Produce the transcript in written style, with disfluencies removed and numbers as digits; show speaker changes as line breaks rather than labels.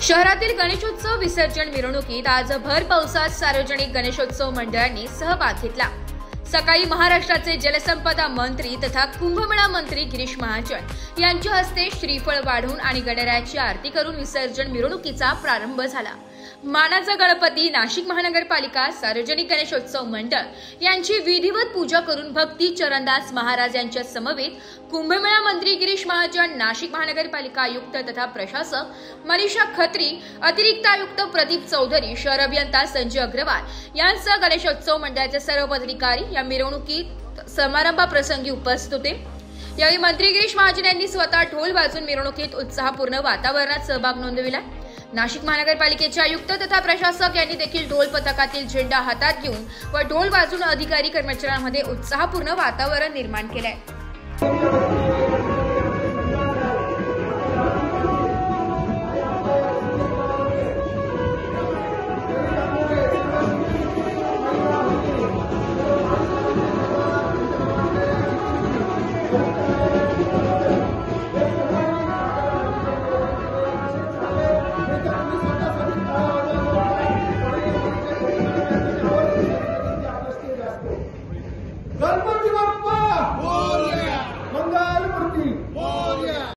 शहरातील गणेशोत्सव विसर्जन मिरवणुकीत आज भर पावसात सार्वजनिक गणेशोत्सव मंडळांनी सहभाग घेतला। सकाळी महाराष्ट्राचे जलसंपदा मंत्री तथा कुंभमेळा मंत्री गिरीश महाजन यांच्या हस्ते श्रीफळ वाढून आणि गणरायाची आरती करून विसर्जन मिरवणुकीचा प्रारंभ झाला। मानाचा गणपती नाशिक महानगरपालिका सार्वजनिक गणेशोत्सव मंडळ यांची विधिवत पूजा करून भक्ती चरणदास महाराज यांच्या समवेत कुंभमेळा मंत्री गिरीश महाजन, नाशिक महानगरपालिका आयुक्त तथा प्रशासक मनीषा खत्री, अतिरिक्त आयुक्त प्रदीप चौधरी, शहर अभियंता संजय अग्रवाल यांसह गणेशोत्सव मंडळाचे सर्व पदाधिकारी या मिरवणुकीत समारंभाप्रसंगी उपस्थित होते। यावेळी मंत्री गिरीश महाजन यांनी स्वतः ढोल वाजवून मिरवणुकीत उत्साहपूर्ण वातावरणात सहभाग नोंदविला। नाशिक महानगरपालिकेचे आयुक्त तथा प्रशासक यांनी देखील ढोल पथकातील झेंडा हातात घेऊन व ढोल वाजवून अधिकारी कर्मचाऱ्यांमध्ये उत्साहपूर्ण वातावरण निर्माण केले आहे।
गणपती